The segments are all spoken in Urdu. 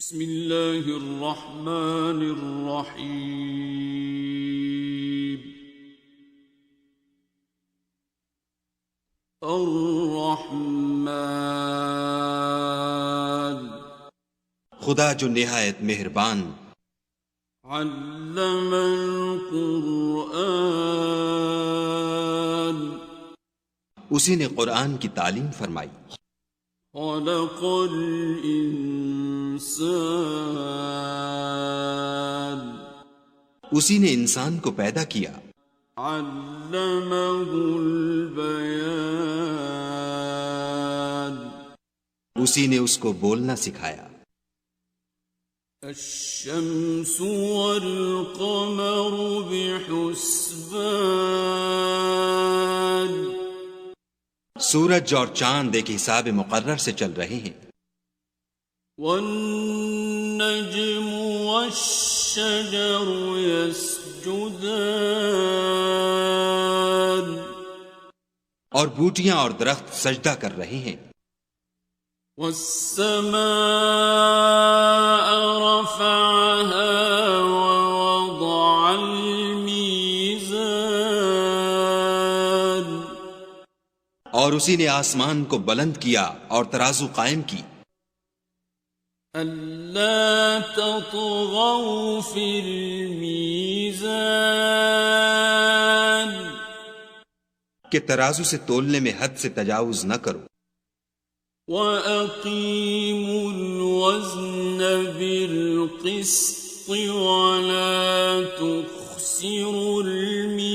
بسم اللہ الرحمن الرحیم الرحمن خدا جو نہایت مہربان علم القرآن اسی نے قرآن کی تعلیم فرمائی. خلق الانسان اسی نے انسان کو پیدا کیا. علمہ البیان اسی نے اس کو بولنا سکھایا. الشمس والقمر بحسبان سورج اور چاند ایک حساب مقرر سے چل رہے ہیں. والنجم والشجر يسجدان اور بوٹیاں اور درخت سجدہ کر رہے ہیں. والسماء رفعها ووضع الميزان اور اسی نے آسمان کو بلند کیا اور ترازو قائم کی. أَلَّا تَطْغَوْا فِي الْمِيزَانِ کہ ترازو سے تولنے میں حد سے تجاوز نہ کرو. وَأَقِيمُوا الْوَزْنَ بِالْقِسْطِ وَلَا تُخْسِرُوا الْمِيزَانَ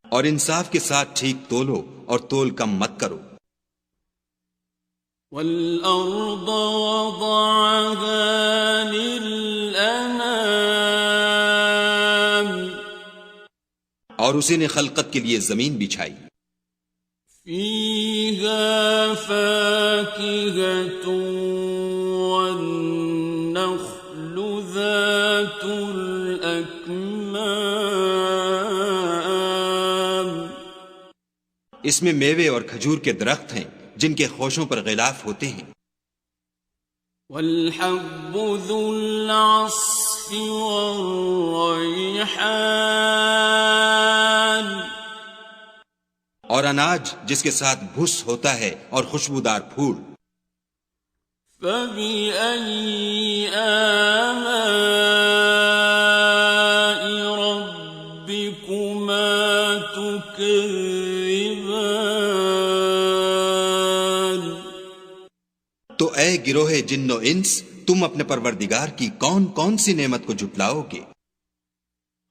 اور انصاف کے ساتھ ٹھیک تولو اور تول کم مت کرو. وَالْأَرْضَ وَضَعَهَا لِلْأَنَامِ اور اسی نے خلقت کے لیے زمین بچھائی. فِيهَا فَاكِهَةٌ وَالنَّخْلُ ذَاتُ الْأَكْمَامِ اس میں میوے اور کھجور کے درخت ہیں جن کے خوشوں پر غلاف ہوتے ہیں. وَالْحَبُّ ذُو الْعَصْفِ وَالرَّيْحَانِ اور اناج جس کے ساتھ بھس ہوتا ہے اور خوشبودار پھول. فَبِأَيِّ آلَاءِ رَبِّكُمَا تُكَذِّبَانِ تو اے گروہ جن و انس، تم اپنے پروردگار کی کون کون سی نعمت کو جھٹلاؤ گے؟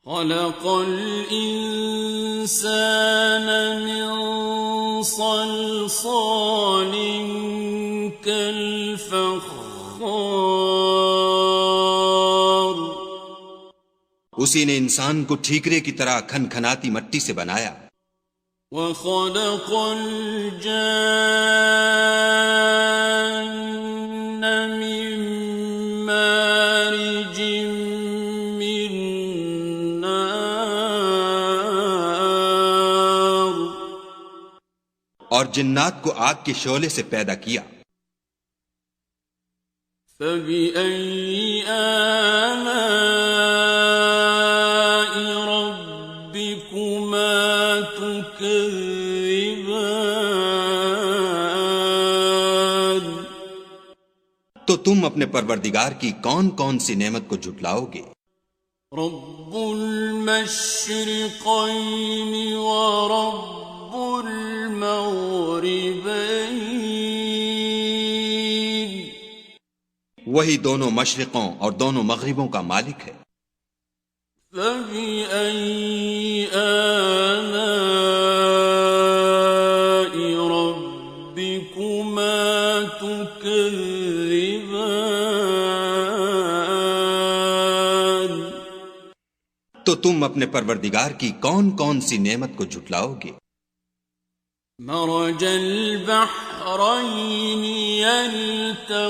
خلق الانسان من صلصال كالفخار اسی نے انسان کو ٹھیکرے کی طرح کھن کھناتی مٹی سے بنایا. وخلق الجان من مارج من نار اور جنات کو آگ کے شعلے سے پیدا کیا. فبأي آلاء ربكما تكذبان تو تم اپنے پروردگار کی کون کون سی نعمت کو جھٹلاؤ گے؟ رب المشرقين ورب المغربين وہی دونوں مشرقوں اور دونوں مغربوں کا مالک ہے. فبأي آلاء ربكما تكذبان تو تم اپنے پروردگار کی کون کون سی نعمت کو جھٹلاؤ گے؟ مرج البحرين يلتقيان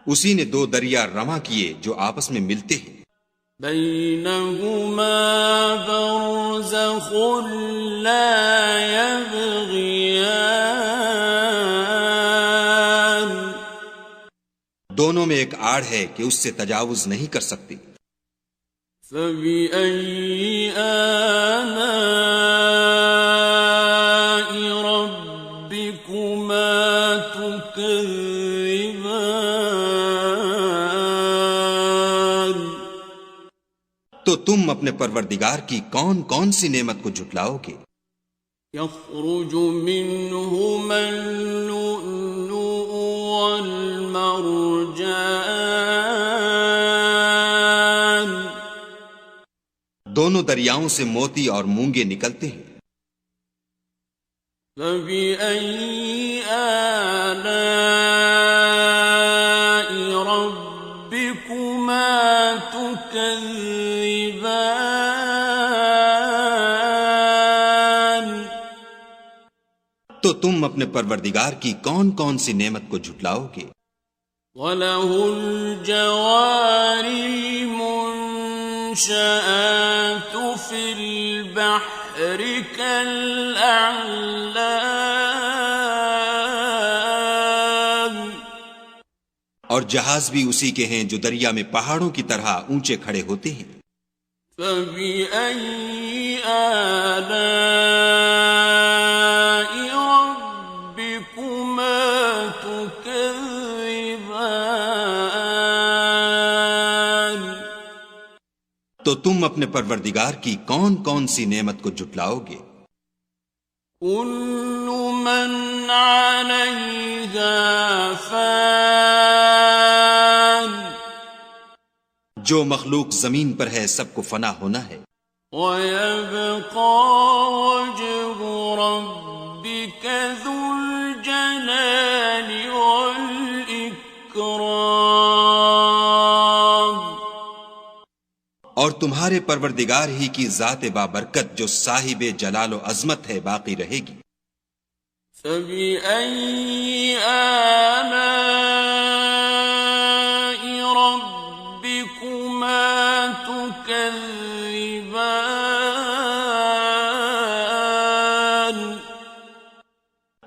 اسی نے دو دریا رواں کیے جو آپس میں ملتے ہیں. بينهما برزخ لا يبغيان دونوں میں ایک آڑ ہے کہ اس سے تجاوز نہیں کر سکتی. فبأي آلاء ربكما تكذبان تو تم اپنے پروردگار کی کون کون سی نعمت کو جھٹلاؤ گے؟ يخرج منهما اللؤلؤ والمرجان دونوں دریاؤں سے موتی اور مونگے نکلتے ہیں. فبأي آلاء ربكما تكذبان تو تم اپنے پروردگار کی کون کون سی نعمت کو جھٹلاؤ گے؟ وَلَهُ الْجَوَارِ الْمُنشَآتُ فِي الْبَحْرِ كَالْأَعْلَامِ اور جہاز بھی اسی کے ہیں جو دریا میں پہاڑوں کی طرح اونچے کھڑے ہوتے ہیں. فَبِأَيِّ آلَاءِ رَبِّكُمَا تُكَذِّبَانِ تو تم اپنے پروردگار کی کون کون سی نعمت کو جھٹلاؤ گے؟ كُلُّ مَنْ عَلَيْهَا فَانٍ جو مخلوق زمین پر ہے سب کو فنا ہونا ہے. وَيَبْقَى وَجْهُ رَبِّكَ ذُو الْجَلَالِ وَالْإِكْرَامِ اور تمہارے پروردگار ہی کی ذات بابرکت جو صاحب جلال و عظمت ہے باقی رہے گی. فَبِأَيِّ آلَاءِ رَبِّكُمَا تُكَذِّبَانِ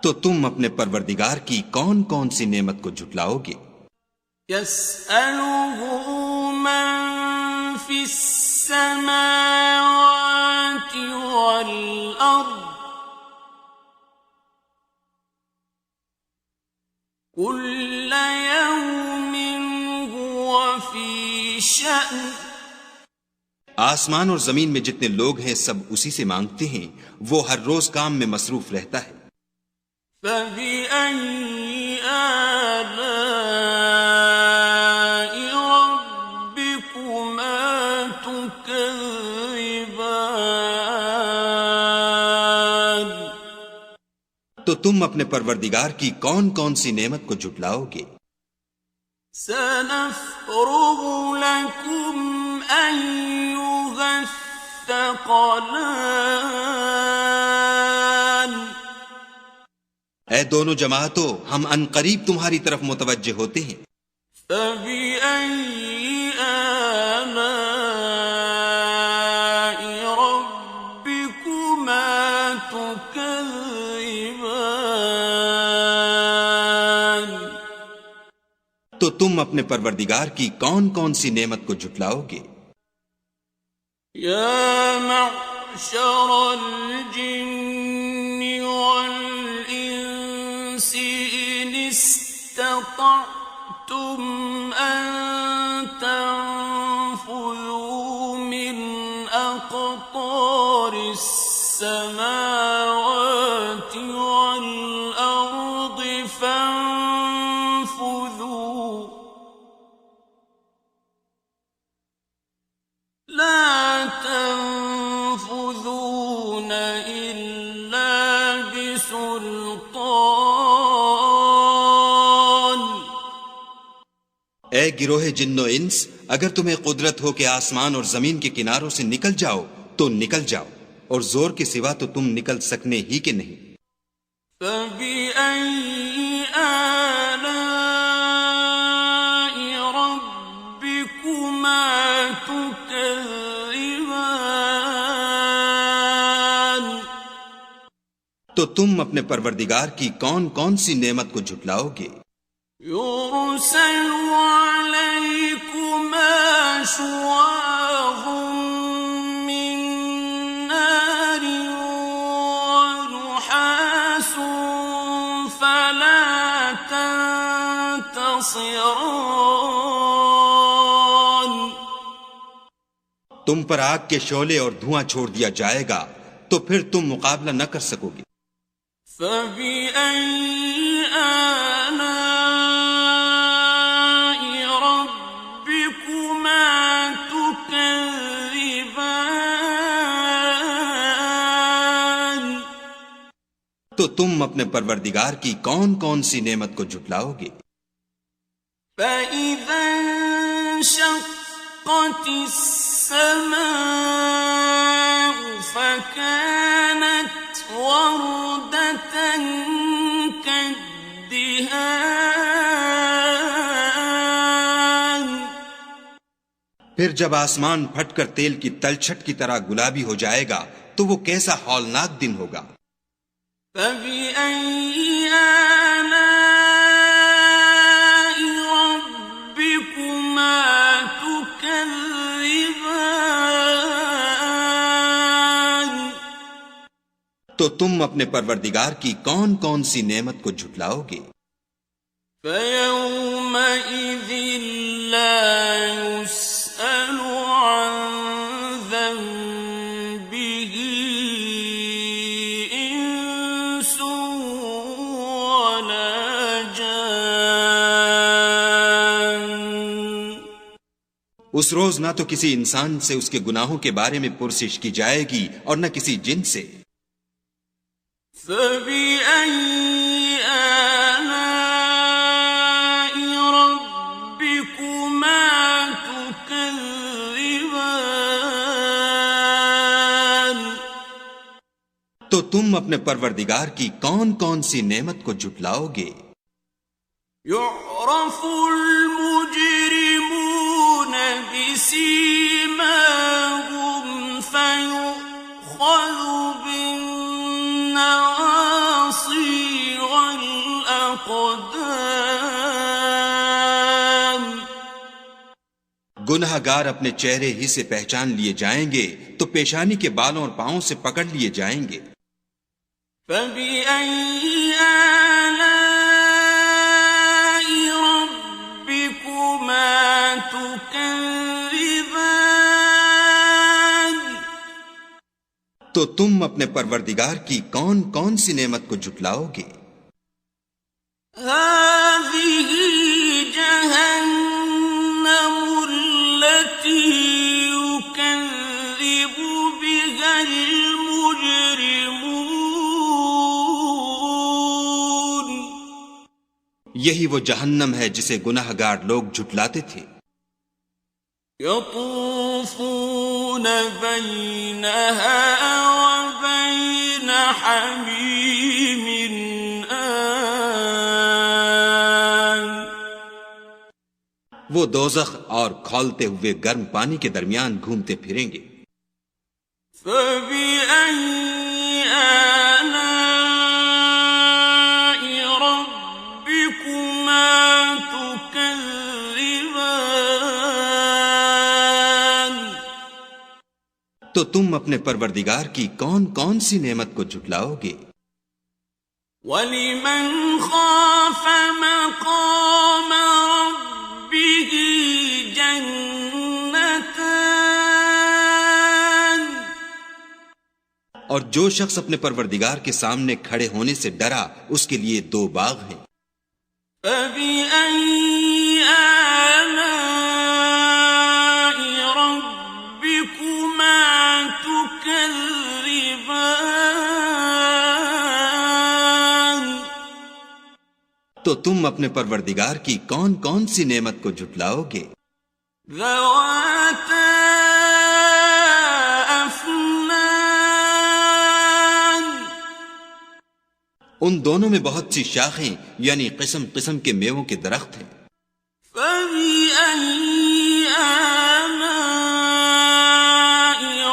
تو تم اپنے پروردگار کی کون کون سی نعمت کو جھٹلاؤ گے؟ يَسْأَلُهُ مَن فِي السَّمَاوَاتِ وَالْأَرْضِ كُلَّ يَوْمٍ هُوَ فِي شَأْنٍ آسمان اور زمین میں جتنے لوگ ہیں سب اسی سے مانگتے ہیں، وہ ہر روز کام میں مصروف رہتا ہے. فَبِأَيِّ آلَاءِ رَبِّكُمَا تُكَذِّبَانِ تو تم اپنے پروردگار کی کون کون سی نعمت کو جھٹلاؤ گے؟ سَنَفْرُغُ لَكُمْ أَيُّهَ الثَّقَلَانِ اے دونوں جماعتوں، ہم ان قریب تمہاری طرف متوجہ ہوتے ہیں. فَبِأَيِّ آلَاءِ رَبِّكُمَا تُكَذِّبَانِ تو تم اپنے پروردگار کی کون کون سی نعمت کو جھٹلاؤ گے؟ يَا مَعْشَرَ الْجِنِّ وَالْإِنسِ إِنِ اسْتَطَعْتُمْ أَن تَنفُذُوا مِنْ أَقْطَارِ السَّمَاوَاتِ وَالْأَرْضِ فَانفُذُوا لَا تَنفُذُونَ إِلَّا بِسُلْطَانٍ اے گروہ جن و انس، اگر تمہیں قدرت ہو کہ آسمان اور زمین کے کناروں سے نکل جاؤ تو نکل جاؤ، اور زور کے سوا تو تم نکل سکنے ہی کہ نہیں. فَبِأَيِّ آلَاءِ رَبِّكُمَا تُكَذِّبَانِ تو تم اپنے پروردگار کی کون کون سی نعمت کو جھٹلاؤ گے؟ يرسل عليكما شواظ من نار ونحاس فلا تنتصران. تم پر آگ کے شعلے اور دھواں چھوڑ دیا جائے گا تو پھر تم مقابلہ نہ کر سکو گے. فَبِأَيِّ آلَاءِ رَبِّكُمَا تُكَذِّبَانِ. تو تم اپنے پروردگار کی کون کون سی نعمت کو جھٹلاؤ گے؟ فَإِذَا انشَقَّتِ السَّمَاءُ فَكَانَتْ وَرْدَةً كَالدِّهَانِ. پھر جب آسمان پھٹ کر تیل کی تلچھٹ کی طرح گلابی ہو جائے گا تو وہ کیسا ہولناک دن ہوگا. فَبِأَيِّ آلَاءِ رَبِّكُمَا تُكَذِّبَانِ. تو تم اپنے پروردگار کی کون کون سی نعمت کو جھٹلاؤ گے؟ فَيَوْمَئِذٍ لَا يُسْأَلُ عَنْ ذَنبِهِ إِنسٌ وَلَا جَانٌ. اس روز نہ تو کسی انسان سے اس کے گناہوں کے بارے میں پرسش کی جائے گی اور نہ کسی جن سے. فَبِأَيِّ آلَاءِ رَبِّكُمَا تُكَذِّبَانِ. تو تم اپنے پروردگار کی کون کون سی نعمت کو جھٹلاؤ گے؟ يُعْرَفُ الْمُجْرِمُونَ بِسِيمَاهُمْ فَيُؤْخَذُ بِالنَّوَاصِي وَالْأَقْدَامِ. گناہ گار اپنے چہرے ہی سے پہچان لیے جائیں گے تو پیشانی کے بالوں اور پاؤں سے پکڑ لیے جائیں گے. فَبِأَيِّ آلَاءِ رَبِّكُمَا تُكَذِّبَانِ. تو تم اپنے پروردگار کی کون کون سی نعمت کو جھٹلاؤ گے؟ هَٰذِهِ جَهَنَّمُ الَّتِي يُكَذِّبُ بِهَا الْمُجْرِمُونَ. یہی وہ جہنم ہے جسے گناہ گار لوگ جھٹلاتے تھے. يَطُوفُونَ بَيْنَهَا وَبَيْنَ حَمِيمٍ آنٍ. وہ دوزخ اور کھولتے ہوئے گرم پانی کے درمیان گھومتے پھریں گے. فَبِأَيِّ آلَاءِ رَبِّكُمَا تُكَذِّبَانِ. تو تم اپنے پروردگار کی کون کون سی نعمت کو جھٹلاؤ گے؟ وَلِمَنْ خَافَ مَقَامَ رَبِّهِ جَنَّتَانِ. اور جو شخص اپنے پروردگار کے سامنے کھڑے ہونے سے ڈرا اس کے لیے 2 باغ ہیں. فَبِأَيِّ آلَاءِ رَبِّكُمَا تُكَذِّبَانِ. تو تم اپنے پروردگار کی کون کون سی نعمت کو جھٹلاؤ گے؟ ذَوَاتَا أَفْنَانٍ. ان دونوں میں بہت سی شاخیں یعنی قسم قسم کے میووں کے درخت ہیں. فَبِأَيِّ آلَاءِ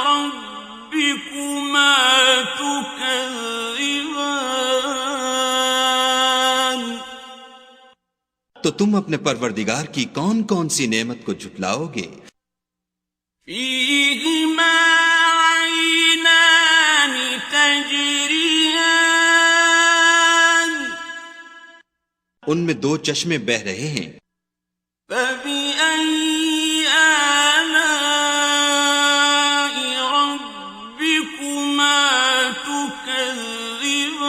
رَبِّكُمَا تُكَذِّبَانِ. تو تم اپنے پروردگار کی کون کون سی نعمت کو جھٹلاؤ گے؟ فیہما عینان تجریان ان میں دو چشمے بہہ رہے ہیں۔ فبأي آلاء ربكما تكذبان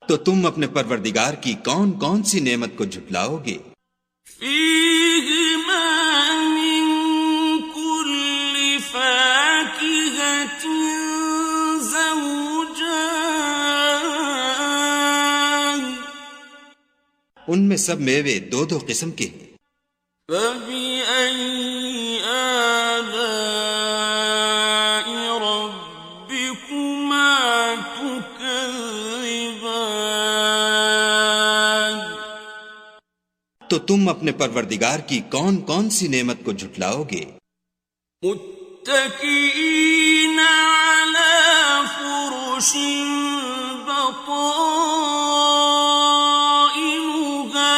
تو تم اپنے پروردگار کی کون کون سی نعمت کو جھٹلاؤ گے؟ فيهما من كل فاكهة زوجان ان میں سب میوے دو دو قسم کے ہیں۔ فبأي آلاء ربكما تكذبان تو تم اپنے پروردگار کی کون کون سی نعمت کو جھٹلاؤ گے؟ متكئين على فرش بطائنها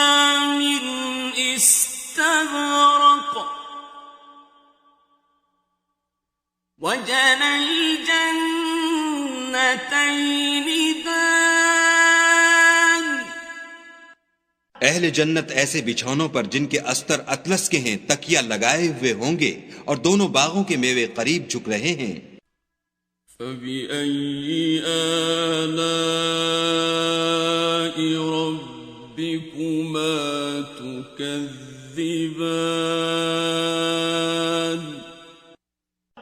من استبرق وجنى الجنتين دان اہل جنت ایسے بچھونوں پر جن کے استر اطلس کے ہیں تکیہ لگائے ہوئے ہوں گے، اور دونوں باغوں کے میوے قریب جھک رہے ہیں۔ فبأي آلاء ربكما تكذبان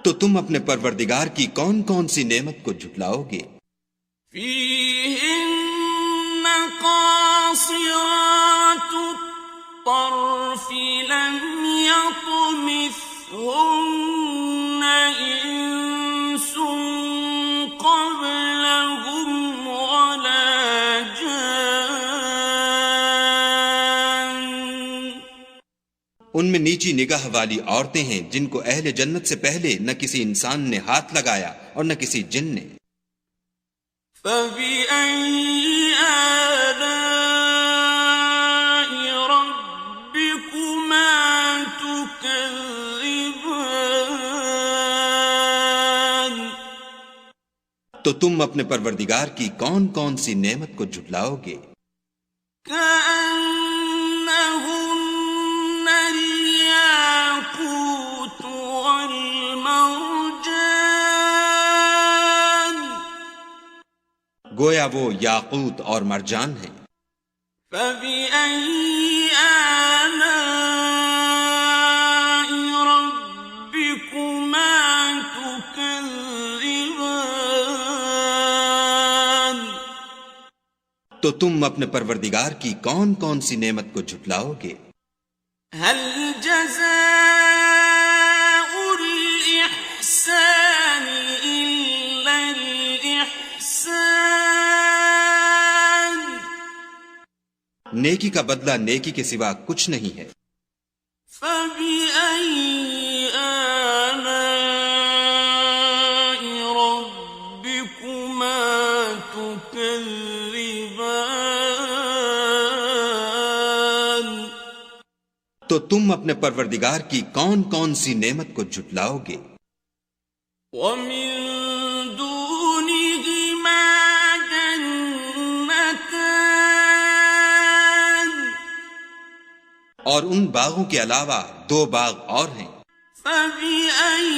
تو تم اپنے پروردگار کی کون کون سی نعمت کو جھٹلاؤ گے؟ فيهن قاصرات الطرف لم يطمثهن إنس قبلهم ولا جان ان میں نیچی نگاہ والی عورتیں ہیں جن کو اہل جنت سے پہلے نہ کسی انسان نے ہاتھ لگایا اور نہ کسی جن نے۔ فبأي آلاء ربكما تكذبان تو تم اپنے پروردگار کی کون کون سی نعمت کو جھٹلاؤ گے؟ كأنهن الياقوت والمرجان گویا وہ یاقوت اور مرجان ہیں۔ فبأي آلاء ربكما تكذبان تو تم اپنے پروردگار کی کون کون سی نعمت کو جھٹلاؤ گے؟ هل جزاء الإحسان إلا الإحسان نیکی کا بدلہ نیکی کے سوا کچھ نہیں ہے۔ فبأي آلاء ربكما تكذبان تو تم اپنے پروردگار کی کون کون سی نعمت کو جھٹلاؤ گے؟ ومن دونهما جنتان اور ان باغوں کے علاوہ دو باغ اور ہیں۔ فبأي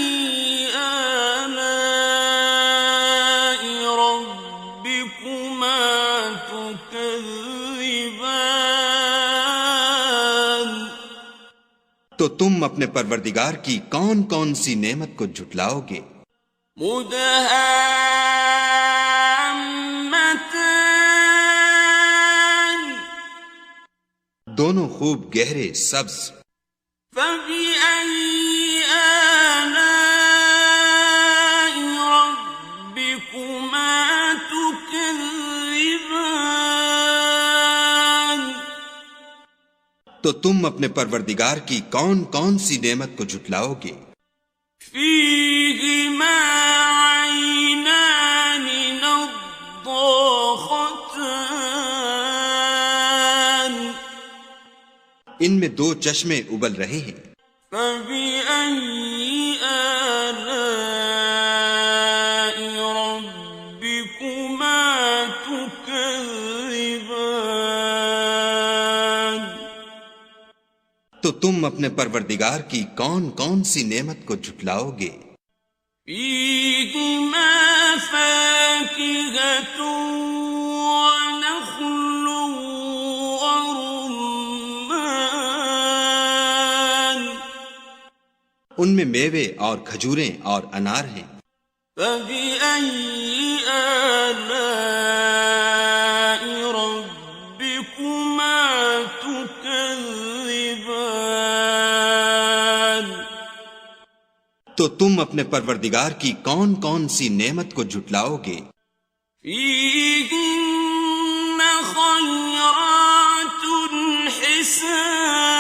آلاء ربكما تكذبان تو تم اپنے پروردگار کی کون کون سی نعمت کو جھٹلاؤ گے؟ مدهامتان دونوں خوب گہرے سبز۔ فبأي آلاء ربكما تكذبان تو تم اپنے پروردگار کی کون کون سی نعمت کو جھٹلاؤ گے؟ فيهما عينان نضاختان ان میں 2 چشمے ابل رہے ہیں. فبأي آلاء ربكما تكذبان. تو تم اپنے پروردگار کی کون کون سی نعمت کو جھٹلاؤ گے؟ فيهما فاكهة ونخل ورمان. ان میں میوے اور کھجوریں اور انار ہیں. فبأي آلاء ربكما تكذبان. تو تم اپنے پروردگار کی کون کون سی نعمت کو جھٹلاؤ گے؟ فيهن خيرات حسان.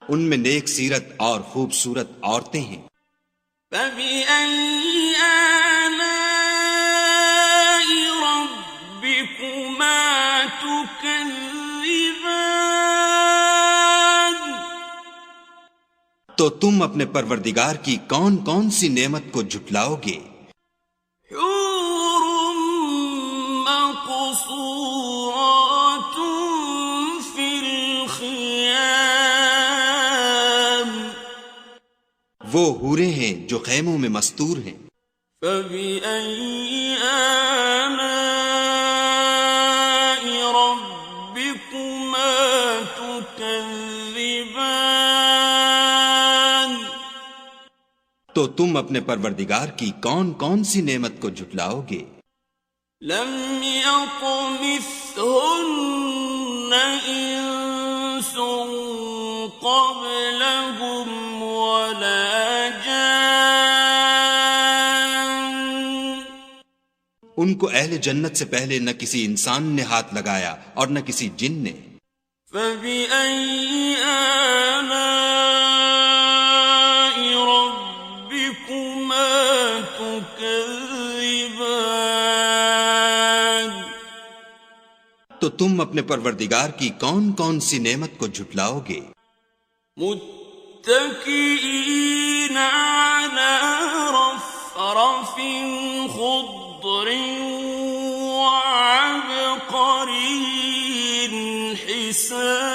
ان میں نیک سیرت اور خوبصورت عورتیں ہیں. فبأي آلاء ربكما تكذبان. تو تم اپنے پروردگار کی کون کون سی نعمت کو جھٹلاؤ گے؟ حور مقصورات في الخيام. وہ حوریں ہیں جو خیموں میں مستور ہیں. فبأي آلاء ربكما تكذبان. تو تم اپنے پروردگار کی کون کون سی نعمت کو جھٹلاؤ گے؟ لم يطمثهن إنس قبلهم ولا جان. ان کو اہل جنت سے پہلے نہ کسی انسان نے ہاتھ لگایا اور نہ کسی جن نے. فبأي آلاء ربكما تكذبان. تو تم اپنے پروردگار کی کون کون سی نعمت کو جھٹلاؤ گے؟ متكئين على رفرف خضر وعبقري حسان.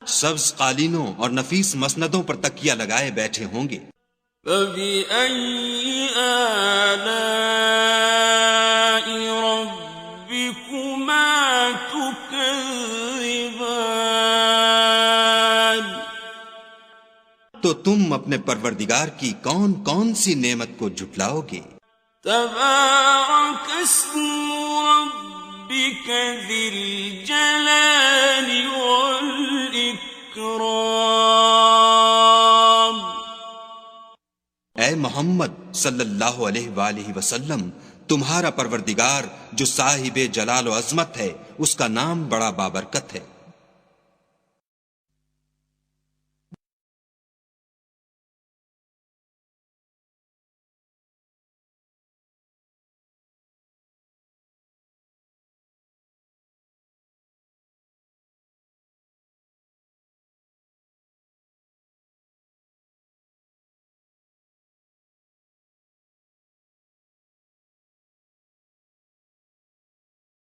سبز قالینوں اور نفیس مسندوں پر تکیہ لگائے بیٹھے ہوں گے. فبأي آلاء ربكما تكذبان. تو تم اپنے پروردگار کی کون کون سی نعمت کو جھٹلاؤ گے؟ تبارك اسم ربك ذي الجلال والإكرام. اے محمد صلی اللہ علیہ وآلہ وسلم، تمہارا پروردگار جو صاحب جلال و عظمت ہے، اس کا نام بڑا بابرکت ہے.